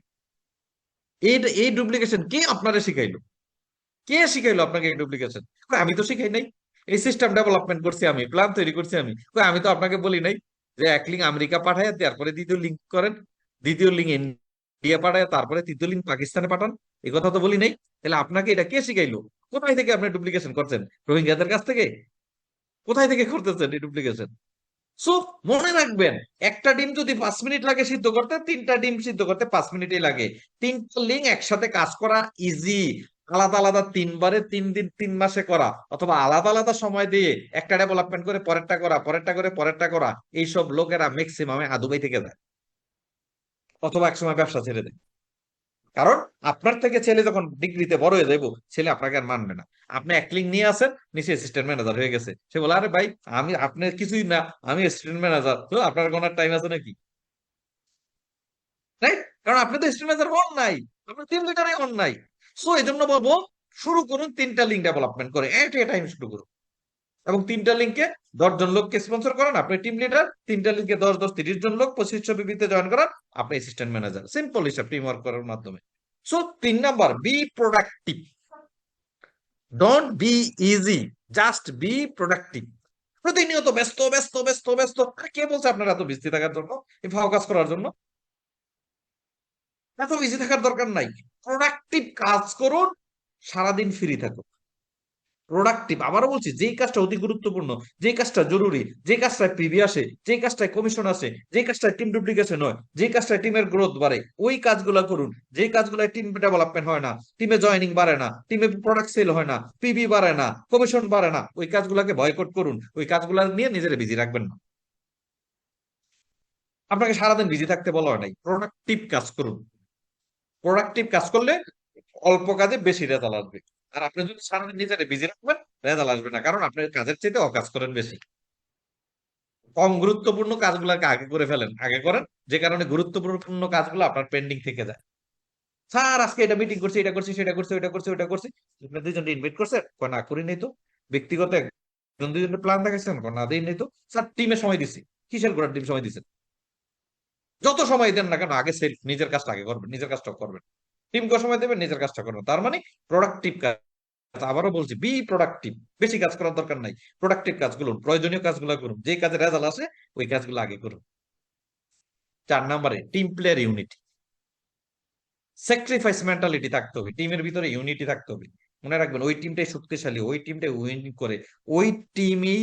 এই এই ডুপ্লিকেশন কে আপনারে শিখাইলো? কে শিখাইলো আপনাকে এই ডুপ্লিকেশন? আমি তো শিখাই নাই। এই সিস্টেম ডেভেলপমেন্ট করছি আমি, প্ল্যান তৈরি করছি আমি। আমি তো আপনাকে বলি নাই যে এক লিঙ্ক আমেরিকা পাঠায় তারপরে দ্বিতীয় লিঙ্ক করেন, দ্বিতীয় লিঙ্ক ইন্ডিয়া পাঠায় তারপরে তৃতীয় লিঙ্ক পাকিস্তানে পাঠান। এই কথা তো বলি নাই। তাহলে আপনাকে এটা কে শিখাইলো? কোথায় থেকে আপনি ডুপ্লিকেশন করছেন? রোহিঙ্গাদের কাছ থেকে? কোথায় থেকে করতেছেন এই ডুপ্লিকেশন? সো মনে রাখবেন, একটা ডিম যদি 5 মিনিট লাগে সিদ্ধ করতে, 3টা ডিম সিদ্ধ করতে 5 মিনিটই লাগে। 3টা লিঙ্ক একসাথে কাজ করা ইজি। আলাদা আলাদা 3বারে 3 দিন 3 মাসে করা, অথবা আলাদা আলাদা সময় দিয়ে একটা ডেভেলপমেন্ট করে পরেরটা করা, পরেরটা করে পরেরটা করা, এইসব লোকেরা ম্যাক্সিমামে আদুবাই থেকে যায়, অথবা একসময় ব্যবসা ছেড়ে দেয়। কারণ আপনার থেকে ছেলে যখন ডিগ্রিতে বড় হয়ে যাইব, ছেলে আপনাকে আর মানবে না। আপনি এক লিঙ্ক নিয়ে আসেন, নিচে অ্যাসিস্ট্যান্ট ম্যানেজার হয়ে গেছে, সে বলে আরে ভাই আমি আপনার কিছুই না, আমি অ্যাসিস্ট্যান্ট ম্যানেজার, তো আপনার কোনো টাইম আছে নাকি? রাইট? কারণ আপনি তো অ্যাসিস্ট্যান্ট ম্যানেজার হন নাই, আপনার টিম লিডারই হন নাই। সো এই জন্য বলবো, শুরু করুন 3টা লিঙ্ক ডেভেলপমেন্ট করে, এট এ টাইম শুরু করুন। এবং 3টা লিঙ্কে 10 জন লোককে স্পন্সর করেন, আপনি টিম লিডার। 3টা লিঙ্কে 10 10 30 জন লোক 2500 বিবিতে জয়েন করান, আপনি অ্যাসিস্ট্যান্ট ম্যানেজার। সিম্পল হিসাব, টিম ওয়ার্ক করার মাধ্যমে। So 3 number, B productive. Don't be easy, just be productive. প্রতিনিয়ত ব্যস্ত ব্যস্ত ব্যস্ত ব্যস্ত। কে বলছে আপনারা এত বিজি থাকার জন্য, এই ফাও কাজ করার জন্য? এত বিজি থাকার দরকার নাই। প্রোডাক্টিভ কাজ করুন, সারাদিন ফ্রি থাকুন। প্রোডাক্টিভ, আবারও বলছি, যেই কাজটা অতি গুরুত্বপূর্ণ, যে কাজটা জরুরি, যে কাজটায় পিভি আসে, যে কাজটায় কমিশন আসে, যে কাজটায় টিম ডুপ্লিকেশন হয়, যে কাজটায় টিমের গ্রোথ বাড়ে, ওই কাজগুলো করুন। যে কাজগুলো টিম ডেভেলপমেন্ট হয় না, টিমে জয়েনিং বাড়ে না, টিমে প্রোডাক্ট সেল হয় না, পিভি বাড়ে না, কমিশন বাড়ে না, ওই কাজগুলোকে বয়কট করুন। ওই কাজগুলো নিয়ে নিজের বিজি রাখবেন না। আপনাকে সারাদিন বিজি থাকতে বলা হয় নাই, প্রোডাক্টিভ কাজ করুন। প্রোডাক্টিভ কাজ করলে অল্প কাজে বেশি রেজাল্ট আসবে। আর আপনি যদি সারাদিন নিজের বিজি রাখবেন, রেজাল্ট আসবে না, কারণ আপনি কাজের চাইতে অকাজ করেন বেশি। কম গুরুত্বপূর্ণ কাজগুলোকে আগে করে ফেলেন, আগে করেন, যে কারণে গুরুত্বপূর্ণ কাজগুলো আপনার পেন্ডিং থেকে যায়। স্যার আজকে এটা মিটিং করছি, এটা করছি, সেটা করছি, ওইটা করছি, ওইটা করছি। আপনি 2 জন ইনভাইট করছেন, না করি নাই তো। ব্যক্তিগত একজন 2 জনের প্ল্যান দেখাচ্ছেন, না দিই নাই তো। স্যার টিমে সময় দিছি, কিসের ঘোরার টিম সময় দিচ্ছেন? যত সময় দেন না কেন, আগে সেলফ নিজের কাজটা আগে করবেন, নিজের কাজটা করবেন। টিমকে সময় দেবেন, নিজের কাজটা করবেন। তার মানে প্রোডাক্টিভ কাজ। আবারও বলছি, বি প্রোডাক্টিভ। বেশি কাজ করার দরকার নাই, প্রোডাক্টিভ কাজগুলো, প্রয়োজনীয় কাজগুলো করুন, যে কাজে রেজাল্ট আসে ওই কাজগুলো আগে করুন। 4 নাম্বারে, team player unity. Sacrifice mentality থাকতে হবে, টিমের ভিতরে ইউনিটি থাকতে হবে। মনে রাখবেন, ওই টিমটাই শক্তিশালী, ওই টিমটাই উইন করে, ওই টিমই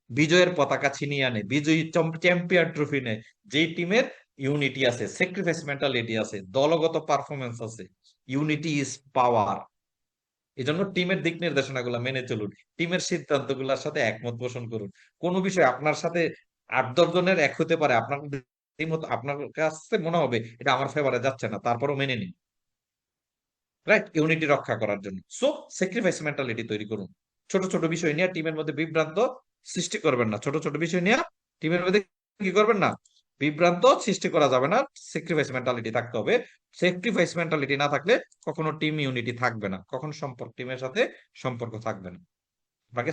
বিজয়ের পতাকা ছিনিয়ে আনে, বিজয়ী চ্যাম্পিয়ন ট্রফি নেয়। যেই টিমের ইউনিটি আছে, স্যাক্রিফাইস মেন্টালিটি আছে, দলগত পারফরমেন্স আছে। Unity is power. এই জন্য টিমের দিক নির্দেশনা গুলা মেনে চলুন, টিমের সিদ্ধান্ত গুলার সাথে একমত পোষণ করুন। কোন বিষয় আপনার সাথে 8 10 জনের এক হতে পারে, আপনার আপনার কাছে মনে হবে এটা আমার ফেভারে যাচ্ছে না, তারপরও মেনে নিন। রাইট? ইউনিটি রক্ষা করার জন্য। সো স্যাক্রিফাইস মেন্টালিটি তৈরি করুন। ছোট ছোট বিষয় নিয়ে টিমের মধ্যে বিভ্রান্ত সৃষ্টি করবেন না। ছোট ছোট বিষয় নিয়ে টিমের মধ্যে কি করবেন না, বিভ্রান্ত সৃষ্টি করা যাবে না। স্যাক্রিফাইস মেন্টালিটি থাকতে হবে। স্যাক্রিফাইস মেন্টালিটি না থাকলে কখনো টিম ইউনিটি থাকবে না, কখনো সম্পর্ক, টিমের সাথে সম্পর্ক থাকবে না। আপনাকে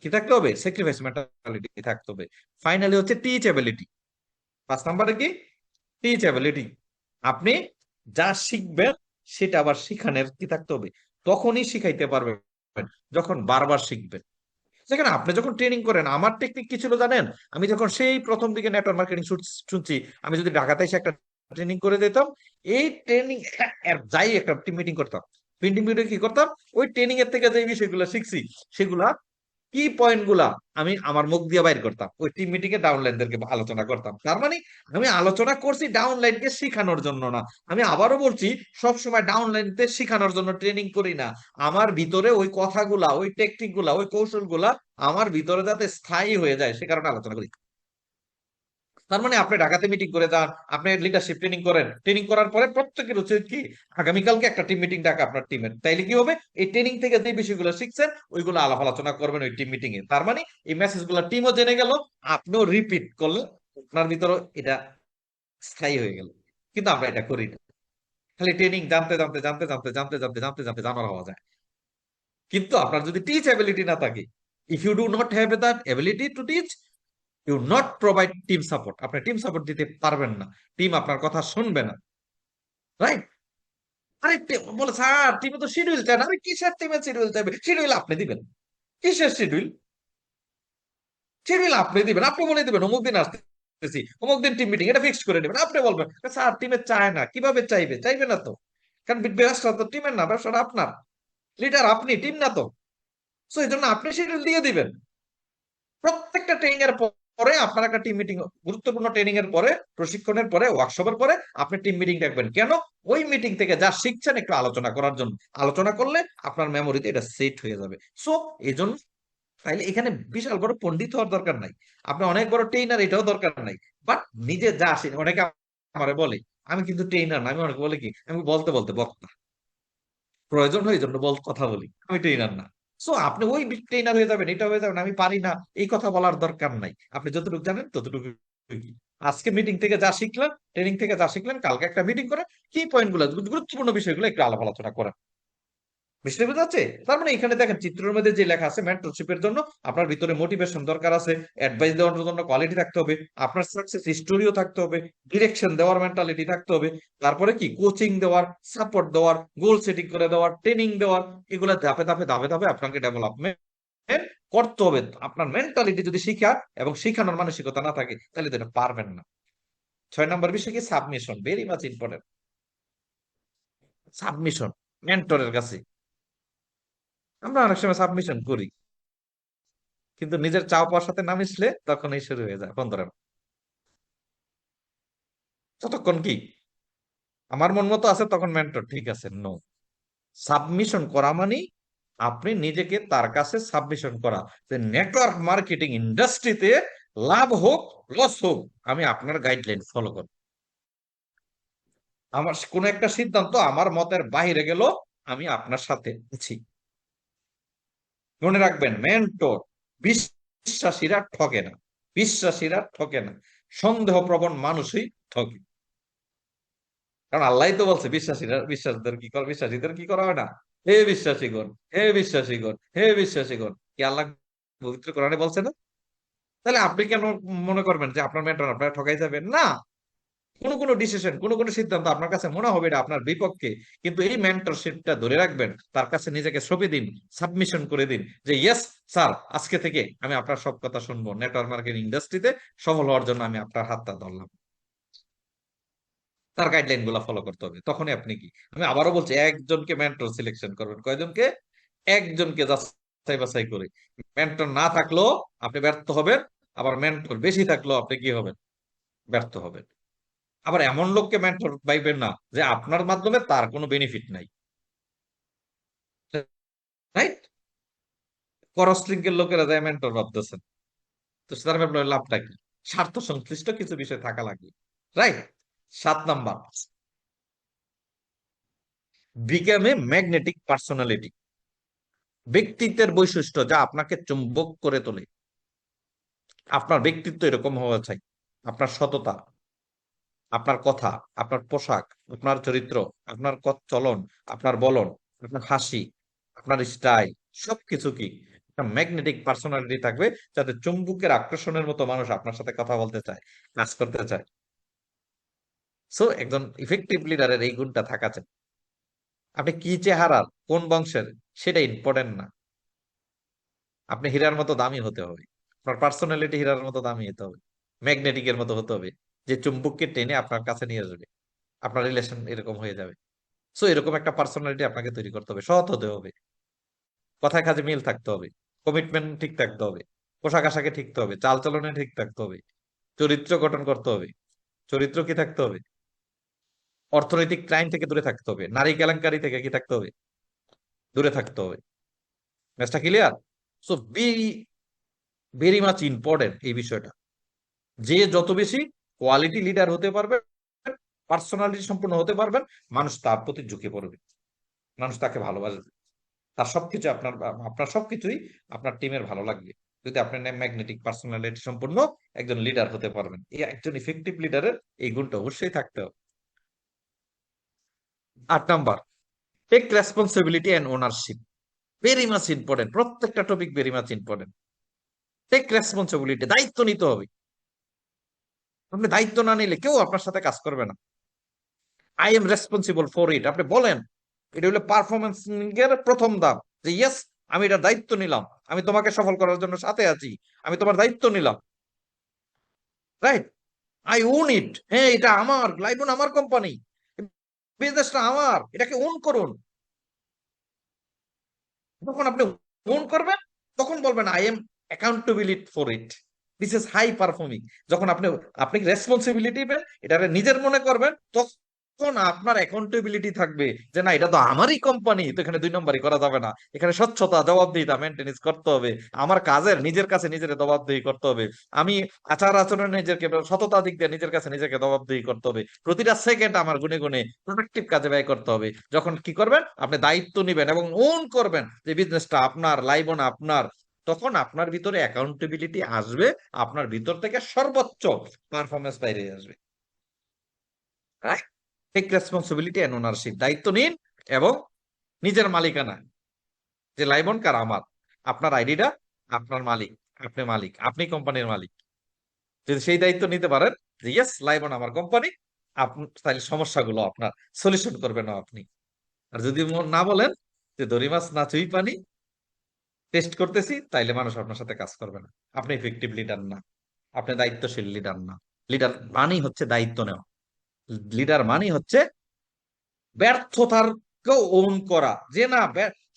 কি থাকতে হবে? স্যাক্রিফাইস মেন্টালিটি থাকতে হবে। ফাইনালি হচ্ছে টিচেবিলিটি। 5 নাম্বারে কি? টিচেবিলিটি। আপনি যা শিখবেন সেটা আবার শিখানোর কি থাকতে হবে। তখনই শিখাইতে পারবেন যখন বারবার শিখবেন। যেখানে আপনি যখন ট্রেনিং করেন, আমার টেকনিক কি ছিল জানেন? আমি যখন সেই প্রথম দিকে নেটওয়ার্ক মার্কেটিং শুনছি, আমি যদি ঢাকাতে এসে একটা ট্রেনিং করে দিতাম, এই ট্রেনিং যাই একটা টিম মিটিং করতাম, টিম মিটিং কি করতাম, ওই ট্রেনিং এর থেকে যে বিষয়গুলো শিখছি সেগুলা, কি পয়েন্ট গুলা আমি আমার মুখ দিয়ে বাইর করতাম, ওই টিম মিটিং এ ডাউনলাইনদেরকে আলোচনা করতাম। তার মানে আমি আলোচনা করছি ডাউনলাইনকে শিখানোর জন্য না। আমি আবারও বলছি, সব সময় ডাউনলাইনতে শিখানোর জন্য ট্রেনিং করি না। আমার ভিতরে ওই কথাগুলা, ওই টেকনিক গুলা, ওই কৌশল গুলা আমার ভিতরে যাতে স্থায়ী হয়ে যায় সে কারণে আলোচনা করি। তার মানে আপনি ঢাকাতে মিটিং করে যান, আপনি লিডারশিপ ট্রেনিং করেন, ট্রেনিং করার পরে প্রত্যেকের উচিত কি আগামীকালকে একটা টিম মিটিং ডাকা আপনার টিমের, তাইলে কি হবে এই ট্রেনিং থেকে যে বিষয়গুলো শিখছেন ওইগুলো আলাপ আলোচনা করবেন ওই টিম মিটিং এ। তার মানে এই মেসেজ গুলো টিমও জেনে গেল, আপনিও রিপিট করলে আপনার ভিতরে এটা স্থায়ী হয়ে গেল। কিন্তু আমরা এটা করি না, খালি ট্রেনিং জানতে জানতে জানতে জানতে জানতে জানতে জানতে জানতে জানার হওয়া যায়। কিন্তু আপনার যদি টিচ এবিলিটি না থাকে, if you do not have that ability to teach, you not provide team support, আপনি টিম সাপোর্ট দিতে পারবেন না, টিম আপনার কথা শুনবে না। রাইট? আরে বলে স্যার টিমে তো শিডিউল চায় না। আরে কিসের টিমে শিডিউল চাইবে? শিডিউল আপনি দিবেন। কিসের শিডিউল? শিডিউল আপনি দিবেন, আপনি বলে দিবেন অমুক দিন আসতেছি, অমুক দিন টিম মিটিং, এটা ফিক্সড করে নেবেন। আপনি বলবেন স্যার টিমে চায় না, কিভাবে চাইবে? চাইবে না তো, কারণ ব্যবসা তো টিমের না, ব্যবসাটা আপনার, লিডার আপনি, টিম না তো। সো এই জন্য আপনি শিডিউল দিয়ে দিবেন। প্রত্যেকটা ট্রেনিং এর পরে আপনার একটা টিম মিটিং, গুরুত্বপূর্ণ ট্রেনিং এর পরে, প্রশিক্ষণের পরে, ওয়ার্কশপের পরে আপনি টিম মিটিং ডাকবেন। কেন? ওই মিটিং থেকে যা শিখছেন একটু আলোচনা করার জন্য। আলোচনা করলে আপনার মেমোরিতে এটা সেট হয়ে যাবে। সো এই জন্য তাইলে এখানে বিশাল বড় পণ্ডিত হওয়ার দরকার নাই, আপনি অনেক বড় ট্রেনার এটাও দরকার নাই। বাট নিজে যা আসে, অনেকে আমারে বলে আমি কিন্তু ট্রেনার না, আমি অনেকে বলে কি আমি বলতে বলতে বক্তা, প্রয়োজন হয় এই জন্য কথা বলি, আমি ট্রেনার না। সো আপনি ওই ট্রেনার হয়ে যাবেন, এটা হয়ে যাবেন, আমি পারি না এই কথা বলার দরকার নাই। আপনি যতটুকু জানেন ততটুকু কি। আজকে মিটিং থেকে যা শিখলেন, ট্রেনিং থেকে যা শিখলেন, কালকে একটা মিটিং করে কি পয়েন্ট গুলো, গুরুত্বপূর্ণ বিষয়গুলো একটু আলাপ আলোচনা করেন। বুঝতে পেরেছে? তার মানে এখানে দেখেন চিত্রের মধ্যে যে লেখা আছে মেন্টরশিপের জন্য আপনার ভিতরে মোটিভেশন দরকার আছে, অ্যাডভাইস দেওয়ার জন্য কোয়ালিটি থাকতে হবে, আপনার সাকসেস হিস্টোরিও থাকতে হবে, ডিরেকশন দেওয়ার মেন্টালিটি থাকতে হবে, তারপরে কি কোচিং দেওয়ার, সাপোর্ট দেওয়ার, গোল সেটিং করে দেওয়ার, ট্রেনিং দেওয়ার, এগুলো ধাপে ধাপে ধাপে ধাপে আপনাকে ডেভেলপমেন্ট করতে হবে। আপনার মেন্টালিটি যদি শিখা এবং শিখানোর মানসিকতা না থাকে তাহলে তো এটা পারবেন না। 6 নম্বর বিষয় কি submission, very much important. Submission মেন্টরের কাছে, আমরা অনেক সময় সাবমিশন করি কিন্তু নিজের চাও পাওয়ার সাথে না মিশলে তখন এই শুরু হয়ে যায় বন্ধুরা। ততক্ষণ কি আমার মন মতো আছে তখন মেন্টর ঠিক আছে, নো। সাবমিশন করা মানে আপনি নিজেকে তার কাছে সাবমিশন করা, যে নেটওয়ার্ক মার্কেটিং ইন্ডাস্ট্রিতে লাভ হোক লস হোক আমি আপনার গাইডলাইন ফলো করব। আমার কোন একটা সিদ্ধান্ত আমার মতের বাইরে গেল, আমি আপনার সাথে আছি। মনে রাখবেন মেন্টর বিশ্বাসীরা ঠকে না, বিশ্বাসীরা ঠকে না, সন্দেহপ্রবণ মানুষই ঠকে। কারণ আল্লাহ তো বলছে বিশ্বাসীরা, বিশ্বাসীদের কি করা হয় না, হে বিশ্বাসীগণ, হে বিশ্বাসীগণ, হে বিশ্বাসীগণ, কি আল্লাহ পবিত্র কোরআনে বলছে না? তাহলে আপনি কেন মনে করবেন যে আপনার মেন্টর আপনার ঠকাই যাবেন না? কোন কোন ডিসিশন, কোন কোন সিদ্ধান্ত আপনার কাছে মনে হবে এটা আপনার বিপক্ষে, কিন্তু এই মেন্টরশিপটা ধরে রাখবেন, তার কাছে নিজেকে সঁপে দিন, সাবমিশন করে দিন যে ইয়েস স্যার, আজকে থেকে আমি আপনার সব কথা শুনবো, নেটওয়ার্ক মার্কেটিং ইন্ডাস্ট্রিতে সফল হওয়ার জন্য আমি আপনার হাতটা ধরলাম। তার গাইডলাইন গুলা ফলো করতে হবে, তখনই আপনি কি, আমি আবারও বলছি একজনকে মেন্টর সিলেকশন করবেন। কয়জনকে? একজনকে যাচাই বাছাই করে। মেন্টর না থাকলেও আপনি ব্যর্থ হবেন, আবার মেন্টর বেশি থাকলেও আপনি কি হবেন? ব্যর্থ হবেন। আবার এমন লোককে মেন্টর পাইবেন না যে আপনার মাধ্যমে তার কোনো বেনিফিট নাই। রাইট? করসলিঙ্কের লোকেরা যায় মেন্টর ভাবতেছেন, তো তার ব্যাপারে লাভটা কি? স্বার্থ সংশ্লিষ্ট কিছু বিষয় থাকা লাগবে। Right? 7 number, become a magnetic personality, ব্যক্তিত্বের বৈশিষ্ট্য যা আপনাকে চুম্বক করে তোলে। আপনার ব্যক্তিত্ব এরকম হওয়া চাই, আপনার সততা, আপনার কথা, আপনার পোশাক, আপনার চরিত্র, আপনার চলন, আপনার বলন, আপনার হাসি, আপনার স্টাইল, সবকিছু কি একটা ম্যাগনেটিক পার্সোনালিটি থাকবে, যাতে চুম্বকের আকর্ষণের মতো মানুষ আপনার সাথে কথা বলতে চায়, কাজ করতে চায়। সো একজন ইফেক্টিভ লিডারের এই গুণটা থাকা চাই। আপনি কি চেহারার, কোন বংশের, সেটা ইম্পর্টেন্ট না, আপনি হীরার মতো দামি হতে হবে, আপনার পার্সোনালিটি হীরার মতো দামি হতে হবে, ম্যাগনেটিকের মতো হতে হবে, যে চুম্বককে টেনে আপনার কাছে নিয়ে যাবে, আপনার রিলেশন এরকম হয়ে যাবে। সো এরকম একটা পার্সোনালিটি আপনাকে তৈরি করতে হবে, সৎ হতে হবে, কথায় কাজে মিল থাকতে হবে, কমিটমেন্ট ঠিক থাকতে হবে, পোশাক আশাকে ঠিকতে হবে, চাল চলনে ঠিক থাকতে হবে, চরিত্র গঠন করতে হবে। চরিত্র কি থাকতে হবে? অর্থনৈতিক ক্রাইম থেকে দূরে থাকতে হবে, নারী কেলেঙ্কারি থেকে কি থাকতে হবে? দূরে থাকতে হবে। ম্যাচটা clear? So be very much important এই বিষয়টা। যে যত বেশি কোয়ালিটি লিডার হতে পারবেন, পার্সোনালিটি সম্পূর্ণ হতে পারবেন, মানুষ তার প্রতি ঝুঁকে পড়বে, মানুষ তাকে ভালোবাসবে, তার সবকিছু আপনার আপনার সবকিছুই আপনার টিমের ভালো লাগবে যদি আপনি ম্যাগনেটিক পার্সোনালিটি সম্পূর্ণ একজন লিডার হতে পারবেন। এই একজন ইফেক্টিভ লিডারের এই গুণটা অবশ্যই থাকতে হবে। 8 number, take responsibility and ownership, very much important, প্রত্যেকটা topic very much important. Take responsibility, দায়িত্ব নিতে হবে। আপনি দায়িত্ব না নিলে কেউ আপনার সাথে কাজ করবে না। I am responsible for it, আপনি বলেন। এটা হলো পারফরমেন্স এর প্রথম ধাপ, যে ইয়েস আমি এটা দায়িত্ব নিলাম, আমি তোমাকে সফল করার জন্য সাথে আছি, আমি তোমার দায়িত্ব নিলাম, রাইট? আই ওন ইট, হ্যাঁ এটা আমার লাইবন, আমার কোম্পানি, বিজনেসটা আমার, এটাকে ওন করুন। যখন আপনি ওন করবেন তখন বলবেন I am accountability for it, this is high performing. যখন আপনি আপনি রেসপন্সিবিলিটি এটা নিজের মনে করবেন, তখন আপনার অ্যাকাউন্টেবিলিটি থাকবে যে না এটা তো আমারই কোম্পানি, তো এখানে 2 নম্বরই করা যাবে না, এখানে স্বচ্ছতা জবাবদিহিতা মেনটেনেন্স করতে হবে, আমার কাজের নিজের কাছে নিজের জবাবদিহি করতে হবে, আমি আচার আচরণ নিজেকে সততা দিক দিয়ে নিজের কাছে নিজেকে জবাবদিহি করতে হবে, প্রতিটা সেকেন্ড আমার গুনে গুনে প্রোডাক্টিভ কাজে ব্যয় করতে হবে। যখন কি করবেন, আপনি দায়িত্ব নিবেন এবং ওন করবেন যে বিজনেসটা আপনার, লাইবন আপনার, তখন আপনার ভিতরে অ্যাকাউন্টেবিলিটি আসবে, আপনার ভিতর থেকে সর্বোচ্চ পারফরমেন্স বাইরে আসবে। টেক রেসপন্সিবিলিটি এন্ড ওনারশিপ, দায়িত্ব নিন এবং নিজের মালিকানা, যে লাইবন কার, আমার, আপনার আইডিটা আপনার মালিক, আপনি মালিক, আপনি কোম্পানির মালিক। যদি সেই দায়িত্ব নিতে পারেন যে ইয়েস লাইবন আমার কোম্পানি, আপনি তাহলে সমস্যাগুলো আপনার সলিউশন করবেন আপনি। আর যদি না বলেন যে দড়ি মাছ না চুই পানি, টেস্ট করতেছি, তাইলে মানুষ আপনার সাথে কাজ করবে না, আপনি ইফেক্টিভ লিডার না, আপনি দায়িত্বশীল লিডার না। লিডার মানেই হচ্ছে দায়িত্ব নেওয়া, লিডার মানেই হচ্ছে ব্যর্থতাকেও ওন করা, যে না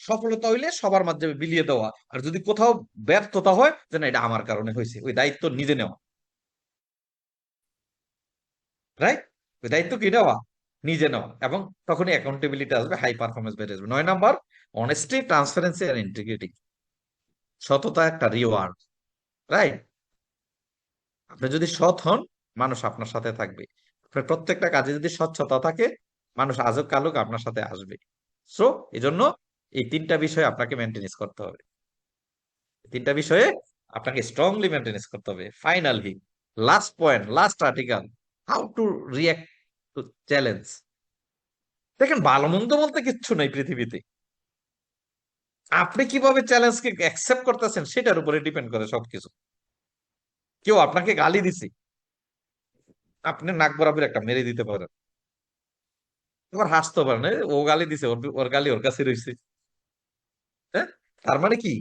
সফলতা হইলে সবার মাধ্যমে বিলিয়ে দেওয়া, আর যদি কোথাও ব্যর্থতা হয় যে না এটা আমার কারণে হয়েছে, ওই দায়িত্ব নিজে নেওয়া, রাইট? ওই দায়িত্ব কি নেওয়া, নিজে নেওয়া, এবং তখনই অ্যাকাউন্টেবিলিটি আসবে, হাই পারফরমেন্স বেড়ে আসবে। 9 নাম্বার, অনেস্টি, ট্রান্সপারেন্সি আর ইন্টিগ্রিটি, সততা একটা রিওয়ার্ড, রাইট? আপনি যদি সৎ হন, মানুষ আপনার সাথে থাকবে, আপনার প্রত্যেকটা কাজে যদি স্বচ্ছতা থাকে, মানুষ আজব কালুক আপনার সাথে আসবে। সো এই জন্য এই 3টা বিষয় আপনাকে মেনটেনেন্স করতে হবে, 3টা বিষয়ে আপনাকে স্ট্রংলি মেনটেনেন্স করতে হবে। Finally last point, last article, how to react to challenge. দেখেন ভালো মন্দ বলতে কিচ্ছু নেই পৃথিবীতে, আপনি কিভাবে চ্যালেঞ্জকে অ্যাকসেপ্ট করতেছেন সেটার উপরে ডিপেন্ড করে সবকিছু। কেউ আপনাকে গালি দিছে, আপনি নাক বরাবর একটা মেরে দিতে পারেন, এবার হাসতে পারেন, ও গালি দিছে, ওর ওর গালি ওর কাছে রয়েছে। হ্যাঁ, তার মানে কি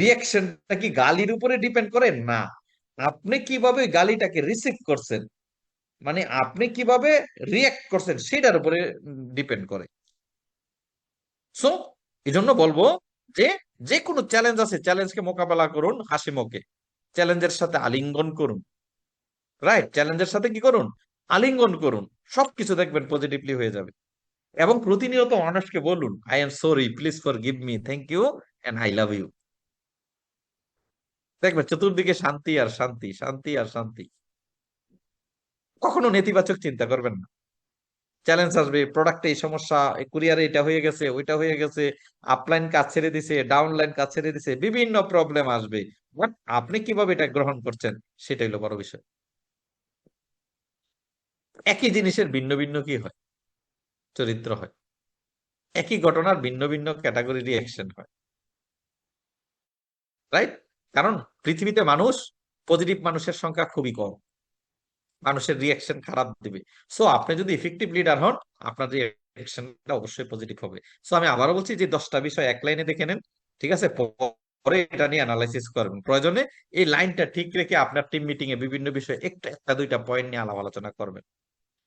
রিয়াকশনটা কি গালির উপরে ডিপেন্ড করে না, আপনি কিভাবে গালিটাকে রিসিভ করছেন, মানে আপনি কিভাবে রিয়াক্ট করছেন সেটার উপরে ডিপেন্ড করে। সো এই জন্য বলবো যে যে কোনো চ্যালেঞ্জ আছে, চ্যালেঞ্জকে মোকাবেলা করুন হাসি মুখে, চ্যালেঞ্জের সাথে আলিঙ্গন করুন, রাইট? চ্যালেঞ্জের সাথে কি করুন, আলিঙ্গন করুন, সবকিছু দেখবেন পজিটিভলি হয়ে যাবে। এবং প্রতিনিয়ত মানুষকে বলুন I am sorry, please forgive me, thank you and I love you, দেখবেন চতুর্দিকে শান্তি আর শান্তি, শান্তি আর শান্তি। কখনো নেতিবাচক চিন্তা করবেন না। চ্যালেঞ্জ আসবে, প্রোডাক্টে এই সমস্যা, কুরিয়ারে এটা হয়ে গেছে, ওইটা হয়ে গেছে, আপলাইন কাজ ছেড়ে দিছে, ডাউনলাইন কাজ ছেড়ে দিছে, বিভিন্ন প্রবলেম আসবে, বাট আপনি কিভাবে এটা গ্রহণ করছেন সেটাই হলো বড় বিষয়। একই জিনিসের ভিন্ন ভিন্ন কি হয়, চরিত্র হয়, একই ঘটনার ভিন্ন ভিন্ন ক্যাটাগরি রিয়াকশন হয়, রাইট? কারণ পৃথিবীতে মানুষ, পজিটিভ মানুষের সংখ্যা খুবই কম, মানুষের রিয়াকশন খারাপ দিবে। সো আপনি যদি ইফেক্টিভ লিডার হন, আপনার রিয়াকশনটা অবশ্যই পজিটিভ হবে। সো আমি আবারও বলছি যে 10টা বিষয় এক লাইনে দেখে নেন, ঠিক আছে? পরে এটা নিয়ে অ্যানালাইসিস করবেন, প্রয়োজনে এই লাইনটা ঠিক রেখে আপনার টিম মিটিং এ বিভিন্ন বিষয়ে একটু একটা দুইটা পয়েন্ট নিয়ে আলাপ আলোচনা করবেন।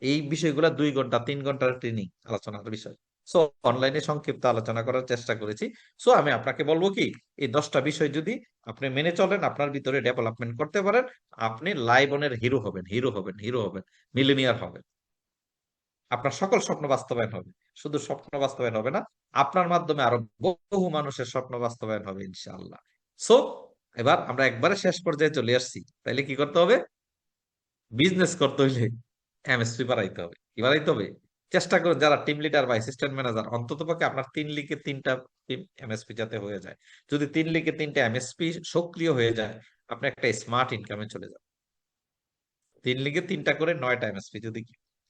এই বিষয়গুলো 2 ঘন্টা 3 ঘন্টার ট্রেনিং আলোচনার বিষয়। সো অনলাইনে সংক্ষিপ্ত আলোচনা করার চেষ্টা করেছি। সো আমি আপনাকে বলবো কি, এই 10টা বিষয় যদি আপনি মেনে চলেন, আপনার ভিতরে ডেভেলপমেন্ট করতে পারেন, আপনি লাইবনের হিরো হবেন, হিরো হবেন, হিরো হবেন, মিলিনিয়ার হবেন। আপনার সকল স্বপ্ন বাস্তবায়ন হবে, শুধু স্বপ্ন বাস্তবায়ন হবে না, আপনার মাধ্যমে আরো বহু মানুষের স্বপ্ন বাস্তবায়ন হবে ইনশাআল্লাহ। সো এবার আমরা একবারে শেষ পর্যায়ে চলে আসছি, তাইলে কি করতে হবে? বিজনেস করতে হইলে এমএসপি বাড়াইতে হবে। কি বাড়াইতে হবে? চেষ্টা করুন যারা টিম লিডার বা অ্যাসিস্ট্যান্ট ম্যানেজার, অন্তত পক্ষে আপনার 3 লিগে 3টা টিম এমএসপি যাতে হয়ে যায়। যদি 3 লিগে 3টা এমএসপি সক্রিয় হয়ে যায়, আপনি একটা স্মার্ট ইনকামে চলে যান। 3 লিগে 3টা করে 9টা এমএসপি যদি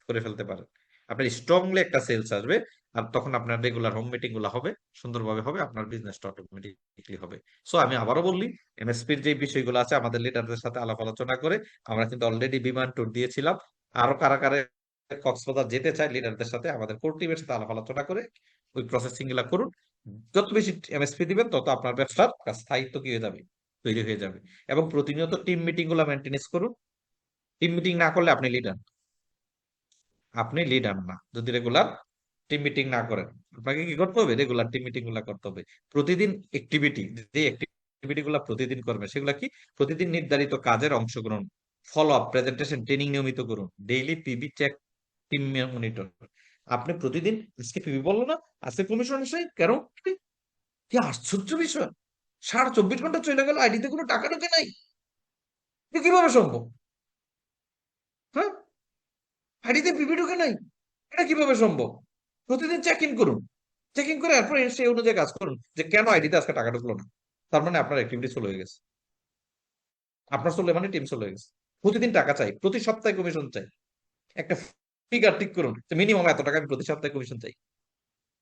করে ফেলতে পারেন, আপনার স্ট্রংলি একটা সেলস আসবে। আর তখন আপনার রেগুলার হোম মিটিং গুলো হবে, সুন্দরভাবে হবে, আপনার বিজনেসটা অটোমেটিকলি হবে। সো আমি আবারও বললি, এমএসপির যে বিষয়গুলো আছে আমাদের লিডারদের সাথে আলাপ আলোচনা করে, আমরা কিন্তু অলরেডি বিমান ট্যুর দিয়েছিলাম। আরো কারা কারা কক্সবাজার যেতে চায় লিডারদের সাথে, আমাদের কোর টিমের সাথে আলাপ আলোচনা করে ওই প্রসেসিং গুলা করুন। যত বেশি এমএসপি দিবেন, তত আপনার ব্যবসার স্থায়িত্ব কি হয়ে যাবে, তৈরি হয়ে যাবে। এবং প্রতিনিয়ত টিম মিটিং গুলা মেনটেনেন্স করুন। টিম মিটিং না করলে আপনি লিডার না যদি রেগুলার টিম মিটিং না করেন। আপনাকে কি করতে হবে? রেগুলার টিম মিটিং গুলা করতে হবে। প্রতিদিন অ্যাক্টিভিটি, যে অ্যাক্টিভিটি গুলা প্রতিদিন করবে সেগুলা কি? প্রতিদিন নির্ধারিত কাজের অংশগ্রহণ, ফলো আপ, প্রেজেন্টেশন, ট্রেনিং নিয়মিত করুন, daily PB check, team monitor. আপনি প্রতিদিন, আজকে পিবি বললো না, আজকে কমিশন আসে কেন? কি আশ্চর্য বিষয়! 24 ঘন্টা চলে গেল, আইডিতে কোনো টাকা ঢোকে নাই। এটা কিভাবে সম্ভব? হ্যাঁ, আইডিতে পিবি ঢোকে নাই, এটা কিভাবে সম্ভব? প্রতিদিন চেক ইন করুন। চেক ইন করে এরপর সেই অনুযায়ী কাজ করুন যে কেন আইডিতে আজকে টাকা ঢুকলো না। তার মানে আপনার অ্যাক্টিভিটি চলে হয়ে গেছে, আপনার চলে মানে টিম চলে হয়ে গেছে। প্রতিদিন টাকা চাই, প্রতি সপ্তাহে কমিশন চাই। একটা ফিগার ঠিক করুন যে মিনিমাম এত টাকা আমি প্রতি সপ্তাহে কমিশন চাই।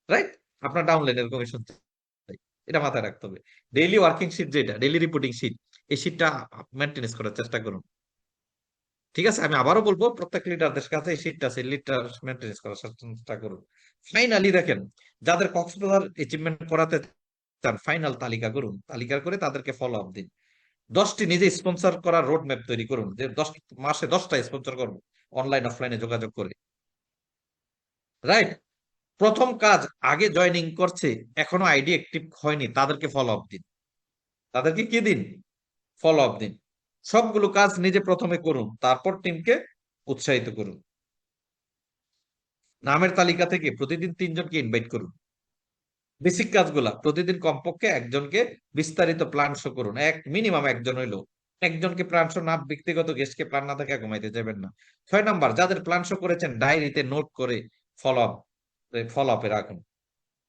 রাইট? আপনার ডাউন লাইনের কমিশন চাই, এটা মাথায় রাখতে হবে। ডেইলি ওয়ার্কিং শিট, যেটা ডেইলি রিপোর্টিং শিট, এই শিটটা মেনটেন্স করার চেষ্টা করুন। ঠিক আছে, আমি আবারও বলবো, প্রত্যেক লিডারদের কাছে এই শীটটা আছে, লিডার মেনটেন্স করার চেষ্টা করুন। ফাইনালি দেখেন, যাদের কক্সবাজার অ্যাচিভমেন্ট করাতে চান, ফাইনাল তালিকা করুন, তালিকা করে তাদেরকে ফলো আপ দিন। 10টি নিজে স্পন্সর করার রোড ম্যাপ তৈরি করুন, যে 10 মাসে 10টা স্পন্সর করবো, অনলাইন অফলাইনে যোগাযোগ করে। রাইট? প্রথম কাজ, আগে জয়নিং করছে, এখনো আইডি অ্যাক্টিভ হয়নি, তাদেরকে ফলো আপ দিন। তাদেরকে কি দিন? ফলো আপ দিন। সবগুলো কাজ নিজে প্রথমে করুন, তারপর টিমকে উৎসাহিত করুন। নামের তালিকা থেকে প্রতিদিন 3জনকে ইনভাইট করুন। বেসিক কাজগুলা প্রতিদিন কমপক্ষে একজনকে বিস্তারিত প্ল্যান শো করুন, মিনিমাম একজন হইলো। একজনকে প্ল্যান শো না, ব্যক্তিগত গেস্টকে প্ল্যান না থাকে ঘুমাইতে যাবেন না। 6 নাম্বার, যাদের প্ল্যান শো করেছেন ডায়েরিতে নোট করে ফলো আপ ফলো আপে রাখুন,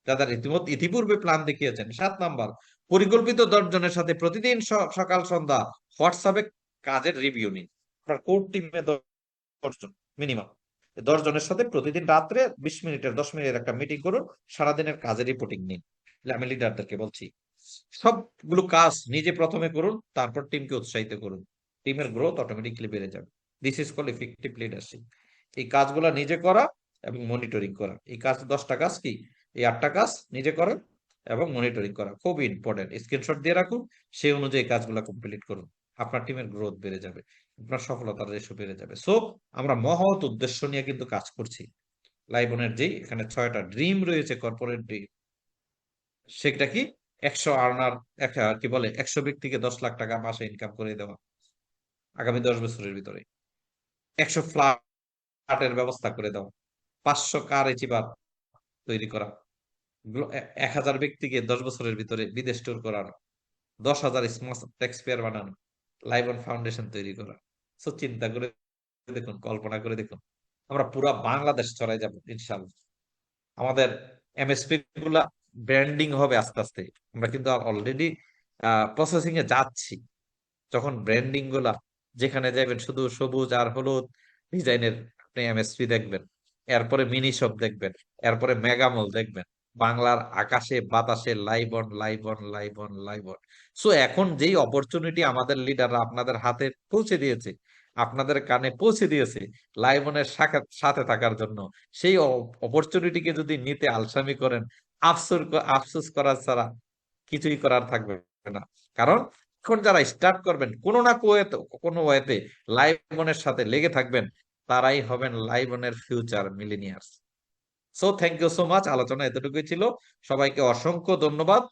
যাদের ইতিপূর্বে প্ল্যান দেখিয়েছেন। 7 নাম্বার, পরিকল্পিত 10 জনের সাথে প্রতিদিন সকাল সন্ধ্যা হোয়াটসঅ্যাপে কাজের রিভিউ নিন। আপনার কোর টিমে 10 জন মিনিমাম, 10 জনের সাথে প্রতিদিন রাত্রে 20 মিনিটের 10 মিনিটের একটা মিটিং করুন, সারাদিনের কাজের রিপোর্টিং নিন। আমি লিডারদেরকে বলছি, সবগুলো কাজ নিজে প্রথমে করুন, তারপর টিমকে উৎসাহিত করুন। টিমের গ্রোথ অটোমেটিকলি বেড়ে যাবে। This is call effective leadership. এই কাজগুলো নিজে করা এবং মনিটরিং করা, এই কাজ 10টা কাজ কি, এই 8টা কাজ নিজে করেন এবং মনিটরিং করা খুব ইম্পর্টেন্ট। স্ক্রিনশট দিয়ে রাখুন, সেই অনুযায়ী কাজগুলো কমপ্লিট করুন। আপনার টিমের গ্রোথ বেড়ে যাবে, আপনার সফলতার রেশো বেড়ে যাবে। সো আমরা মহৎ উদ্দেশ্য নিয়ে কিন্তু কাজ করছি। লাইবনের যেই এখানে 6টা ড্রিম রয়েছে, কর্পোরেট ড্রিম, সেটা কি? 100 আর্নার, কি বলে, 100 ব্যক্তিকে 10 লাখ টাকা মাসে ইনকাম করে দেওয়া আগামী 10 বছরের ভিতরে, 100 ফ্ল্যাটের ব্যবস্থা করে দেওয়া, 500 কার এচিভার তৈরি করা, 1000 ব্যক্তিকে 10 বছরের ভিতরে বিদেশ ট্যুর করানো, 10,000 স্মল ট্যাক্স পেয়ার বানানো, লাইবন ফাউন্ডেশন তৈরি করা। সো চিন্তা করে দেখুন, কল্পনা করে দেখুন, আমরা পুরা বাংলাদেশ ছড়াই যাব ইনশাল্লাহ। আমাদের এমএসপি গুলা ব্র্যান্ডিং হবে আস্তে আস্তে। আমরা কিন্তু অলরেডি প্রসেসিং এ যাচ্ছি। যখন ব্র্যান্ডিং গুলা, যেখানে যাবেন শুধু সবুজ আর হলুদ ডিজাইনের আপনি এমএসপি দেখবেন, এরপরে মিনি শপ দেখবেন, এরপরে মেগামল দেখবেন, বাংলার আকাশে বাতাসে লাইবন লাইবন লাইবন লাইবন। সো এখন যেই অপরচুনিটি আমাদের লিডাররা আপনাদের হাতে পৌঁছে দিয়েছে, আপনাদের কানে পৌঁছে দিয়েছে লাইবনের সাথে থাকার জন্য, সেই অপরচুনিটিকে যদি নিতে আলসামি করেন, আফসোস করার ছাড়া কিছুই করার থাকবে না। কারণ এখন যারা স্টার্ট করবেন, কোনো না কোনো ওয়েতে লাইবনের সাথে লেগে থাকবেন, তারাই হবেন লাইবনের future millionaires. So thank you so much. আলোচনা এতটুকুই ছিল। সবাইকে অসংখ্য ধন্যবাদ।